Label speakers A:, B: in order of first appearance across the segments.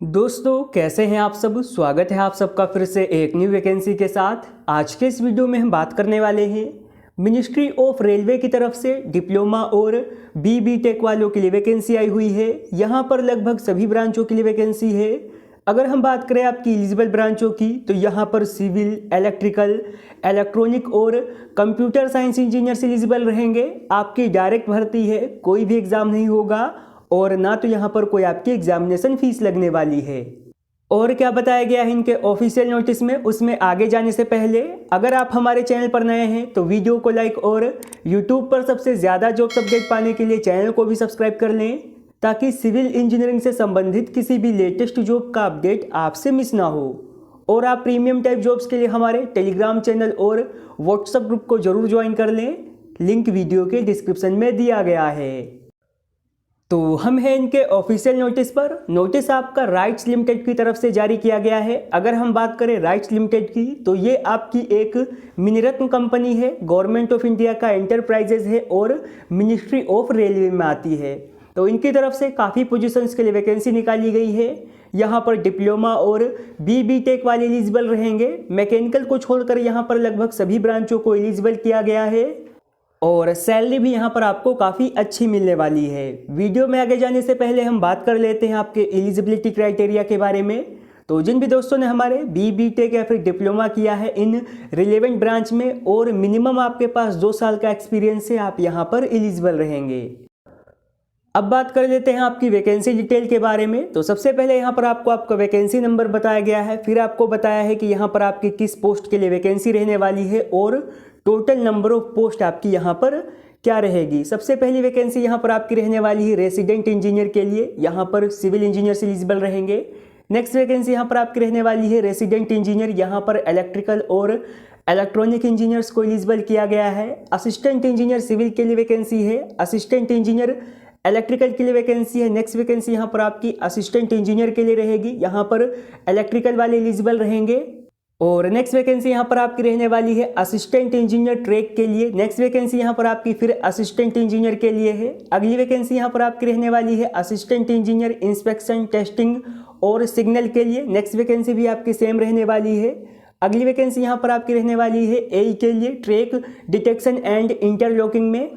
A: दोस्तों कैसे हैं आप सब। स्वागत है आप सबका फिर से एक न्यू वैकेंसी के साथ। आज के इस वीडियो में हम बात करने वाले हैं मिनिस्ट्री ऑफ रेलवे की तरफ से डिप्लोमा और बी टेक वालों के लिए वैकेंसी आई हुई है। यहाँ पर लगभग सभी ब्रांचों के लिए वैकेंसी है। अगर हम बात करें आपकी एलिजिबल ब्रांचों की तो यहाँ पर सिविल, इलेक्ट्रिकल, इलेक्ट्रॉनिक और कंप्यूटर साइंस इंजीनियर्स एलिजिबल रहेंगे। आपकी डायरेक्ट भर्ती है, कोई भी एग्ज़ाम नहीं होगा और ना तो यहाँ पर कोई आपकी एग्जामिनेशन फीस लगने वाली है। और क्या बताया गया है इनके ऑफिशियल नोटिस में, उसमें आगे जाने से पहले अगर आप हमारे चैनल पर नए हैं तो वीडियो को लाइक और यूट्यूब पर सबसे ज़्यादा जॉब्स अपडेट पाने के लिए चैनल को भी सब्सक्राइब कर लें, ताकि सिविल इंजीनियरिंग से संबंधित किसी भी लेटेस्ट जॉब का अपडेट आपसे मिस ना हो। और आप प्रीमियम टाइप जॉब्स के लिए हमारे टेलीग्राम चैनल और व्हाट्सएप ग्रुप को जरूर ज्वाइन कर लें, लिंक वीडियो के डिस्क्रिप्शन में दिया गया है। तो हम हैं इनके ऑफिशियल नोटिस पर। नोटिस आपका राइट्स लिमिटेड की तरफ से जारी किया गया है। अगर हम बात करें राइट्स लिमिटेड की तो ये आपकी एक मिनीरत्न कंपनी है, गवर्नमेंट ऑफ इंडिया का एंटरप्राइजेज है और मिनिस्ट्री ऑफ रेलवे में आती है। तो इनकी तरफ से काफ़ी पोजीशंस के लिए वैकेंसी निकाली गई है। यहाँ पर डिप्लोमा और बी टेक वाले एलिजिबल रहेंगे। मैकेनिकल को छोड़कर यहाँ पर लगभग सभी ब्रांचों को एलिजिबल किया गया है और सैलरी भी यहाँ पर आपको काफ़ी अच्छी मिलने वाली है। वीडियो में आगे जाने से पहले हम बात कर लेते हैं आपके एलिजिबिलिटी क्राइटेरिया के बारे में। तो जिन भी दोस्तों ने हमारे बी टेक या फिर डिप्लोमा किया है इन रिलेवेंट ब्रांच में और मिनिमम आपके पास 2 साल का एक्सपीरियंस है, आप यहाँ पर एलिजिबल रहेंगे। अब बात कर लेते हैं आपकी वैकेंसी डिटेल के बारे में। तो सबसे पहले यहाँ पर आपको आपका वैकेंसी नंबर बताया गया है, फिर आपको बताया है कि यहाँ पर आपकी किस पोस्ट के लिए वैकेंसी रहने वाली है और टोटल नंबर ऑफ पोस्ट आपकी यहाँ पर क्या रहेगी। सबसे पहली वैकेंसी यहाँ पर आपकी रहने वाली है रेसिडेंट इंजीनियर के लिए, यहाँ पर सिविल इंजीनियर एलिजिबल रहेंगे। नेक्स्ट वैकेंसी यहाँ पर आपकी रहने वाली है रेसिडेंट इंजीनियर, यहाँ पर इलेक्ट्रिकल और इलेक्ट्रॉनिक इंजीनियर्स को एलिजिबल किया गया है। असिस्टेंट इंजीनियर सिविल के लिए वैकेंसी है, असिस्टेंट इंजीनियर इलेक्ट्रिकल के लिए वैकेंसी है। नेक्स्ट वैकेंसी यहाँ पर आपकी असिस्टेंट इंजीनियर के लिए रहेगी, यहाँ पर इलेक्ट्रिकल वाले एलिजिबल रहेंगे। और नेक्स्ट वैकेंसी यहाँ पर आपकी रहने वाली है असिस्टेंट इंजीनियर ट्रैक के लिए। नेक्स्ट वैकेंसी यहाँ पर आपकी फिर असिस्टेंट इंजीनियर के लिए है। अगली वैकेंसी यहाँ पर आपकी रहने वाली है असिस्टेंट इंजीनियर इंस्पेक्शन, टेस्टिंग और सिग्नल के लिए। नेक्स्ट वैकेंसी भी आपकी सेम रहने वाली है। अगली वैकेंसी यहाँ पर आपकी रहने वाली है एई के लिए, ट्रैक डिटेक्शन एंड इंटरलॉकिंग में।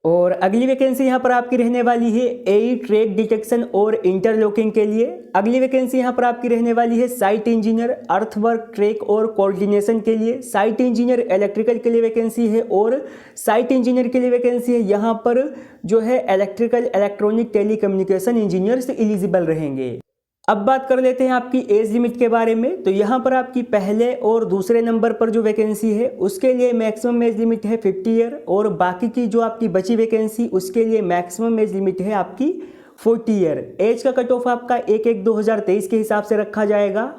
A: और अगली वैकेंसी यहाँ पर आपकी रहने वाली है एई ट्रैक डिटेक्शन और इंटरलॉकिंग के लिए। अगली वैकेंसी यहाँ पर आपकी रहने वाली है साइट इंजीनियर अर्थवर्क, ट्रैक और कोऑर्डिनेशन के लिए। साइट इंजीनियर इलेक्ट्रिकल के लिए वैकेंसी है और साइट इंजीनियर के लिए वैकेंसी है यहाँ पर जो है electrical, electronic, telecommunication engineers eligible रहेंगे। अब बात कर लेते हैं आपकी एज लिमिट के बारे में। तो यहाँ पर आपकी पहले और दूसरे नंबर पर जो वैकेंसी है उसके लिए मैक्सिमम एज लिमिट है 50 ईयर और बाकी की जो आपकी बची वैकेंसी उसके लिए मैक्सिमम एज लिमिट है आपकी 40 ईयर। एज का कट ऑफ आपका 1/1/2023 के हिसाब से रखा जाएगा।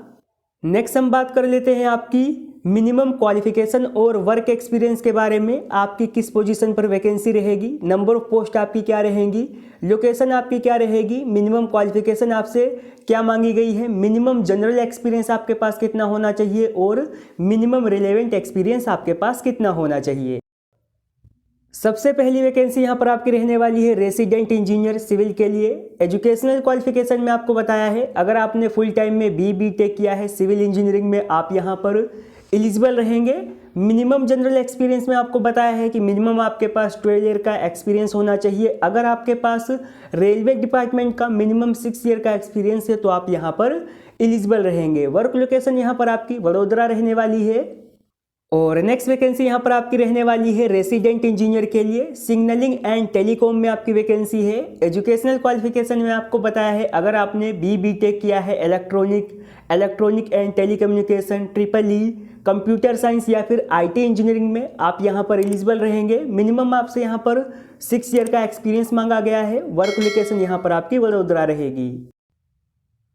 A: नेक्स्ट हम बात कर लेते हैं आपकी मिनिमम क्वालिफिकेशन और वर्क एक्सपीरियंस के बारे में। आपकी किस पोजीशन पर वैकेंसी रहेगी, नंबर ऑफ पोस्ट आपकी क्या रहेंगी, लोकेशन आपकी क्या रहेगी, मिनिमम क्वालिफिकेशन आपसे क्या मांगी गई है, मिनिमम जनरल एक्सपीरियंस आपके पास कितना होना चाहिए और मिनिमम रिलेवेंट एक्सपीरियंस आपके पास कितना होना चाहिए। सबसे पहली वैकेंसी यहाँ पर आपकी रहने वाली है रेसिडेंट इंजीनियर सिविल के लिए। एजुकेशनल क्वालिफिकेशन में आपको बताया है अगर आपने फुल टाइम में बी टेक किया है सिविल इंजीनियरिंग में आप यहाँ पर एलिजिबल रहेंगे। मिनिमम जनरल एक्सपीरियंस में आपको बताया है कि मिनिमम आपके पास 12 ईयर का एक्सपीरियंस होना चाहिए। अगर आपके पास रेलवे डिपार्टमेंट का मिनिमम 6 ईयर का एक्सपीरियंस है तो आप यहाँ पर एलिजिबल रहेंगे। वर्क लोकेशन यहाँ पर आपकी वडोदरा रहने वाली है। और नेक्स्ट वैकेंसी यहाँ पर आपकी रहने वाली है रेसिडेंट इंजीनियर के लिए, सिग्नलिंग एंड टेलीकॉम में आपकी वैकेंसी है। एजुकेशनल क्वालिफिकेशन में आपको बताया है अगर आपने बी टेक किया है electronic and telecommunication, triple computer science या फिर आईटी इंजीनियरिंग में आप यहाँ पर एलिजिबल रहेंगे। मिनिमम आपसे यहाँ पर 6 ईयर का एक्सपीरियंस मांगा गया है। वर्क लोकेशन यहाँ पर आपकी वडोदरा रहेगी।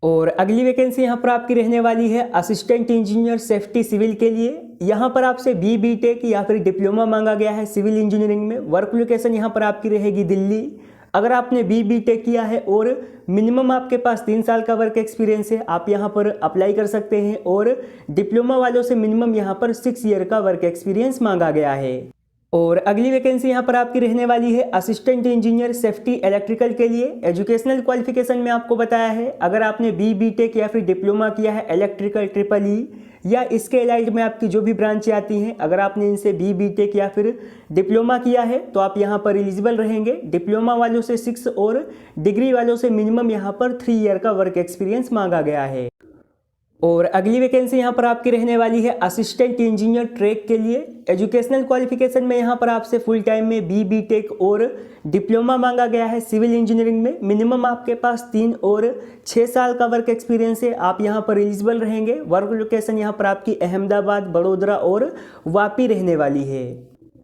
A: और अगली वैकेंसी यहाँ पर आपकी रहने वाली है असिस्टेंट इंजीनियर सेफ्टी सिविल के लिए। यहाँ पर आपसे बी टेक या फिर डिप्लोमा मांगा गया है सिविल इंजीनियरिंग में। वर्क लोकेशन यहाँ पर आपकी रहेगी दिल्ली। अगर आपने बी टेक किया है और मिनिमम आपके पास 3 साल का वर्क एक्सपीरियंस है आप यहाँ पर अप्लाई कर सकते हैं और डिप्लोमा वालों से मिनिमम यहाँ पर 6 ईयर का वर्क एक्सपीरियंस मांगा गया है। और अगली वैकेंसी यहाँ पर आपकी रहने वाली है असिस्टेंट इंजीनियर सेफ्टी इलेक्ट्रिकल के लिए। एजुकेशनल क्वालिफिकेशन में आपको बताया है, अगर आपने बी.टेक या फिर डिप्लोमा किया है इलेक्ट्रिकल ट्रिपल या इसके अलाइड में आपकी जो भी ब्रांचें आती हैं, अगर आपने इनसे बी.टेक या फिर डिप्लोमा किया है तो आप यहाँ पर एलिजिबल रहेंगे। डिप्लोमा वालों से 6 और डिग्री वालों से मिनिमम यहाँ पर 3 ईयर का वर्क एक्सपीरियंस मांगा गया है। और अगली वैकेंसी यहाँ पर आपकी रहने वाली है असिस्टेंट इंजीनियर ट्रैक के लिए। एजुकेशनल क्वालिफिकेशन में यहाँ पर आपसे फुल टाइम में बी.टेक और डिप्लोमा मांगा गया है सिविल इंजीनियरिंग में। मिनिमम आपके पास 3 और 6 साल का वर्क एक्सपीरियंस है, आप यहाँ पर एलिजिबल रहेंगे। वर्क लोकेशन यहाँ पर आपकी अहमदाबाद, बड़ोदरा और वापी रहने वाली है।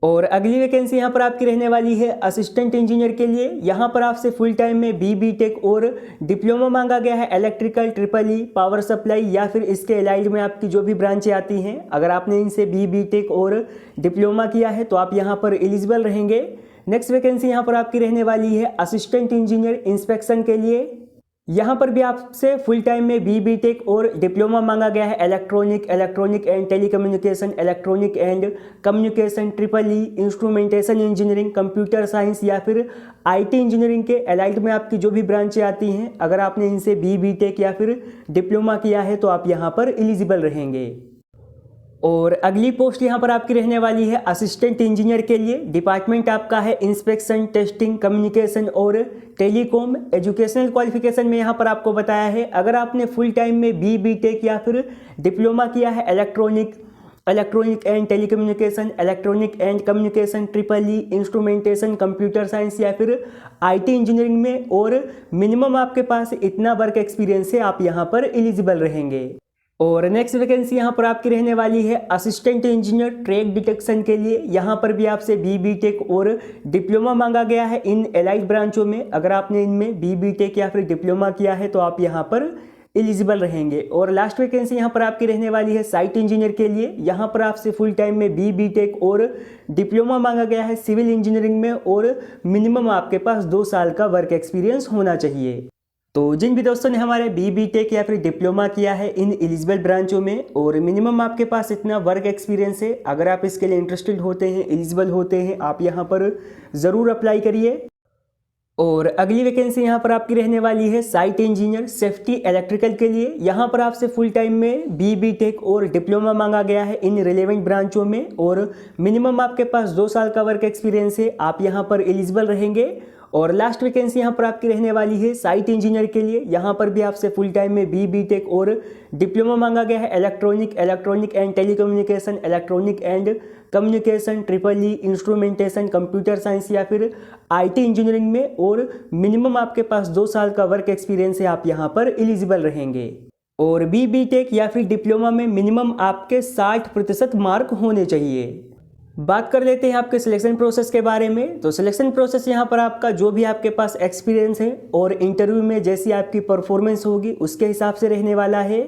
A: और अगली वैकेंसी यहाँ पर आपकी रहने वाली है असिस्टेंट इंजीनियर के लिए। यहाँ पर आपसे फुल टाइम में बी.टेक और डिप्लोमा मांगा गया है इलेक्ट्रिकल ट्रिपल पावर सप्लाई या फिर इसके अलाइड में आपकी जो भी ब्रांचें आती हैं, अगर आपने इनसे बी.टेक और डिप्लोमा किया है तो आप यहाँ पर एलिजिबल रहेंगे। नेक्स्ट वैकेंसी यहाँ पर आपकी रहने वाली है असिस्टेंट इंजीनियर इंस्पेक्शन के लिए। यहाँ पर भी आपसे फुल टाइम में बी.टेक और डिप्लोमा मांगा गया है electronic and telecommunication, electronic and communication triple instrumentation engineering, computer science या फिर IT इंजीनियरिंग के अलाइड में आपकी जो भी ब्रांचें आती हैं, अगर आपने इनसे बी.टेक या फिर डिप्लोमा किया है तो आप यहाँ पर एलिजिबल रहेंगे। और अगली पोस्ट यहाँ पर आपकी रहने वाली है असिस्टेंट इंजीनियर के लिए। डिपार्टमेंट आपका है इंस्पेक्शन, टेस्टिंग, कम्युनिकेशन और टेलीकॉम। एजुकेशनल क्वालिफिकेशन में यहाँ पर आपको बताया है, अगर आपने फुल टाइम में बी.टेक या फिर डिप्लोमा किया है electronic and telecommunication, electronic and communication triple instrumentation, computer science या फिर IT इंजीनियरिंग में, और मिनिमम आपके पास इतना वर्क एक्सपीरियंस है, आप यहाँ पर एलिजिबल रहेंगे। और नेक्स्ट वैकेंसी यहाँ पर आपकी रहने वाली है असिस्टेंट इंजीनियर ट्रैक डिटेक्शन के लिए। यहाँ पर भी आपसे बी.टेक और डिप्लोमा मांगा गया है इन एलाइड ब्रांचों में। अगर आपने इनमें बी.टेक या फिर डिप्लोमा किया है तो आप यहाँ पर एलिजिबल रहेंगे। और लास्ट वैकेंसी यहाँ पर आपकी रहने वाली है साइट इंजीनियर के लिए। यहाँ पर आपसे फुल टाइम में बी.टेक और डिप्लोमा मांगा गया है सिविल इंजीनियरिंग में, और मिनिमम आपके पास 2 साल का वर्क एक्सपीरियंस होना चाहिए। तो जिन भी दोस्तों ने हमारे बी.टेक या फिर डिप्लोमा किया है इन एलिजिबल ब्रांचों में और मिनिमम आपके पास इतना वर्क एक्सपीरियंस है, अगर आप इसके लिए इंटरेस्टेड होते हैं, एलिजिबल होते हैं, आप यहाँ पर ज़रूर अप्लाई करिए। और अगली वैकेंसी यहाँ पर आपकी रहने वाली है साइट इंजीनियर सेफ्टी इलेक्ट्रिकल के लिए। यहाँ पर आपसे फुल टाइम में बी.टेक और डिप्लोमा मांगा गया है इन रिलेवेंट ब्रांचों में, और मिनिमम आपके पास 2 साल का वर्क एक्सपीरियंस है, आप यहाँ पर एलिजिबल रहेंगे। और लास्ट वैकेंसी यहाँ पर आपकी रहने वाली है साइट इंजीनियर के लिए। यहाँ पर भी आपसे फुल टाइम में बी.टेक और डिप्लोमा मांगा गया है electronic and telecommunication, electronic and communication triple instrumentation, computer science या फिर IT इंजीनियरिंग में, और मिनिमम आपके पास 2 साल का वर्क एक्सपीरियंस है, आप यहाँ पर एलिजिबल रहेंगे। और बी.टेक या फिर डिप्लोमा में मिनिमम आपके 60% मार्क होने चाहिए। बात कर लेते हैं आपके सिलेक्शन प्रोसेस के बारे में। तो सिलेक्शन प्रोसेस यहाँ पर आपका जो भी आपके पास एक्सपीरियंस है और इंटरव्यू में जैसी आपकी परफॉर्मेंस होगी उसके हिसाब से रहने वाला है।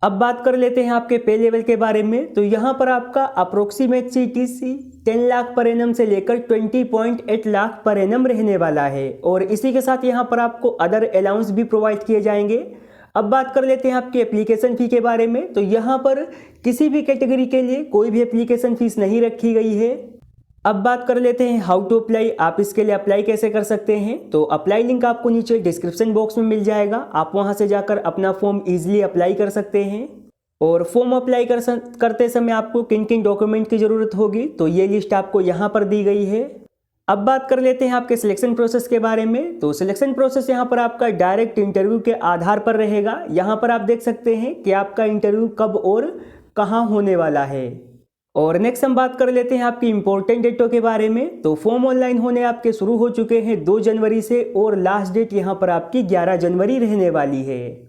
A: अब बात कर लेते हैं आपके पे लेवल के बारे में। तो यहाँ पर आपका approximate CTC 10 lakh per annum से लेकर 20.8 लाख पर एनम रहने वाला है, और इसी के साथ यहाँ पर आपको अदर अलाउंस भी प्रोवाइड किए जाएंगे। अब बात कर लेते हैं आपके एप्लीकेशन फ़ी के बारे में। तो यहाँ पर किसी भी कैटेगरी के लिए कोई भी एप्लीकेशन फ़ीस नहीं रखी गई है। अब बात कर लेते हैं हाउ टू अप्लाई, आप इसके लिए अप्लाई कैसे कर सकते हैं। तो अप्लाई लिंक आपको नीचे डिस्क्रिप्शन बॉक्स में मिल जाएगा, आप वहां से जाकर अपना फॉर्म इजीली अप्लाई कर सकते हैं। और फॉर्म अप्लाई करते समय आपको किन किन डॉक्यूमेंट की ज़रूरत होगी, तो ये लिस्ट आपको यहाँ पर दी गई है। अब बात कर लेते हैं आपके सिलेक्शन प्रोसेस के बारे में। तो सिलेक्शन प्रोसेस यहाँ पर आपका डायरेक्ट इंटरव्यू के आधार पर रहेगा। यहाँ पर आप देख सकते हैं कि आपका इंटरव्यू कब और कहाँ होने वाला है। और नेक्स्ट हम बात कर लेते हैं आपकी इंपॉर्टेंट डेटों के बारे में। तो फॉर्म ऑनलाइन होने आपके शुरू हो चुके हैं 2 जनवरी से, और लास्ट डेट यहाँ पर आपकी 11 जनवरी रहने वाली है।